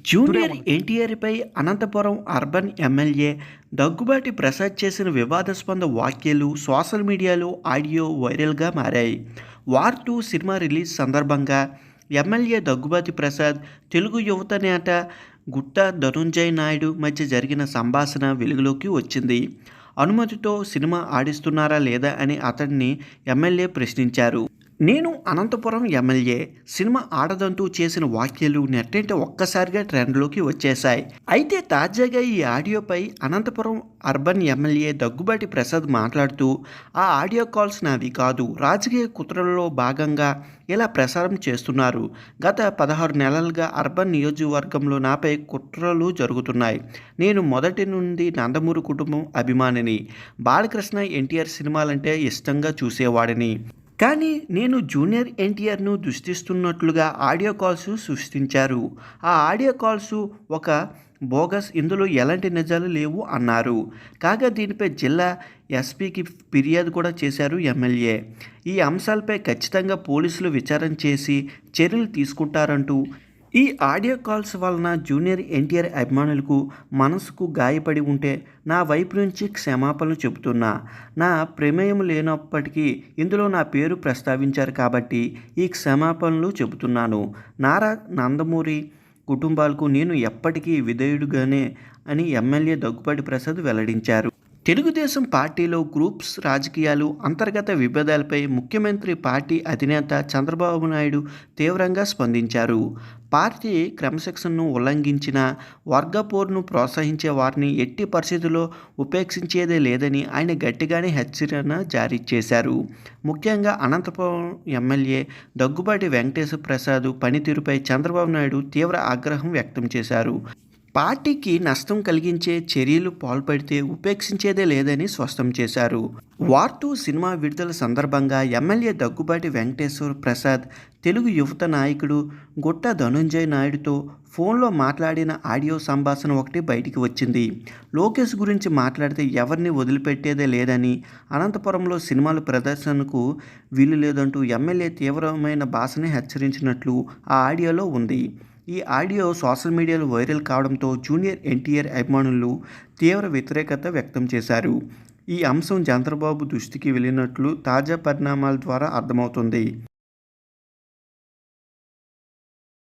Junior ఎన్టీఆర్పై Anantapuram urban MLA Daggubati Prasad చేసిన వివాదాస్పద వ్యాఖ్యలు సోషల్ మీడియాలో ఆడియో వైరల్గా మారాయి. వార్ 2 సినిమా రిలీజ్ సందర్భంగా ఎమ్మెల్యే దగ్గుబాటి ప్రసాద్, తెలుగు యువత నేత గుట్టా ధనుంజయ్ నాయుడు మధ్య జరిగిన సంభాషణ వెలుగులోకి వచ్చింది. అనుమతితో సినిమా ఆడిస్తున్నారా లేదా అని అతడిని ఎమ్మెల్యే ప్రశ్నించారు. నేను అనంతపురం ఎమ్మెల్యే, సినిమా ఆడదంటూ చేసిన వ్యాఖ్యలు నెట్టింట ఒక్కసారిగా ట్రెండ్లోకి వచ్చేశాయి. అయితే తాజాగా ఈ ఆడియోపై అనంతపురం అర్బన్ ఎమ్మెల్యే దగ్గుబాటి ప్రసాద్ మాట్లాడుతూ, ఆ ఆడియో కాల్స్ నావి కాదు, రాజకీయ కుట్రలలో భాగంగా ఇలా ప్రసారం చేస్తున్నారు. గత 16 నెలలుగా అర్బన్ నియోజకవర్గంలో నాపై కుట్రలు జరుగుతున్నాయి. నేను మొదటి నుండి నందమూరి కుటుంబం అభిమానిని. బాలకృష్ణ, ఎన్టీఆర్ సినిమాలంటే ఇష్టంగా చూసేవాడిని. కానీ నేను జూనియర్ ఎన్టీఆర్ను దూషిస్తున్నట్లుగా ఆడియో కాల్స్ సృష్టించారు. ఆ ఆడియో కాల్స్ ఒక బోగస్, ఇందులో ఎలాంటి నిజాలు లేవు అన్నారు. కాగా దీనిపై జిల్లా ఎస్పీకి ఫిర్యాదు కూడా చేశారు ఎమ్మెల్యే. ఈ అంశాలపై ఖచ్చితంగా పోలీసులు విచారణ చేసి చర్యలు తీసుకుంటారంటూ, ఈ ఆడియో కాల్స్ వలన జూనియర్ ఎన్టీఆర్ అభిమానులకు మనసుకు గాయపడి ఉంటే నా వైపు నుంచి క్షమాపణలు చెబుతున్నా. నా ప్రమేయం లేనప్పటికీ ఇందులో నా పేరు ప్రస్తావించారు కాబట్టి ఈ క్షమాపణలు చెబుతున్నాను. నారా నందమూరి కుటుంబాలకు నేను ఎప్పటికీ విధేయుడుగానే అని ఎమ్మెల్యే దగ్గుబాటి ప్రసాద్ వెల్లడించారు. తెలుగుదేశం పార్టీలో గ్రూప్స్ రాజకీయాలు, అంతర్గత విభేదాలపై ముఖ్యమంత్రి, పార్టీ అధినేత చంద్రబాబు నాయుడు తీవ్రంగా స్పందించారు. పార్టీ క్రమశిక్షణను ఉల్లంఘించిన, వర్గపోరును ప్రోత్సహించే వారిని ఎట్టి పరిస్థితుల్లో ఉపేక్షించేదే లేదని ఆయన గట్టిగానే హెచ్చరిక జారీ చేశారు. ముఖ్యంగా అనంతపురం ఎమ్మెల్యే దగ్గుబాటి వెంకటేశ్వర ప్రసాద్ పనితీరుపై చంద్రబాబు నాయుడు తీవ్ర ఆగ్రహం వ్యక్తం చేశారు. పార్టీకి నష్టం కలిగించే చర్యలు పాల్పడితే ఉపేక్షించేదే లేదని స్పష్టం చేశారు. వార్ 2 సినిమా విడుదల సందర్భంగా ఎమ్మెల్యే దగ్గుబాటి వెంకటేశ్వర ప్రసాద్ తెలుగు యువత నాయకుడు గుట్టా ధనుంజయ్ నాయుడుతో ఫోన్లో మాట్లాడిన ఆడియో సంభాషణ ఒకటి బయటికి వచ్చింది. లోకేష్ గురించి మాట్లాడితే ఎవరిని వదిలిపెట్టేదే లేదని, అనంతపురంలో సినిమాల ప్రదర్శనకు వీలు లేదంటూ ఎమ్మెల్యే తీవ్రమైన భాషని హెచ్చరించినట్లు ఆ ఆడియోలో ఉంది. ఈ ఆడియో సోషల్ మీడియాలో వైరల్ కావడంతో జూనియర్ ఎన్టీఆర్ అభిమానులు తీవ్ర వ్యతిరేకత వ్యక్తం చేశారు. ఈ అంశం చంద్రబాబు దృష్టికి వెళ్ళినట్లు తాజా పరిణామాల ద్వారా అర్థమవుతుంది.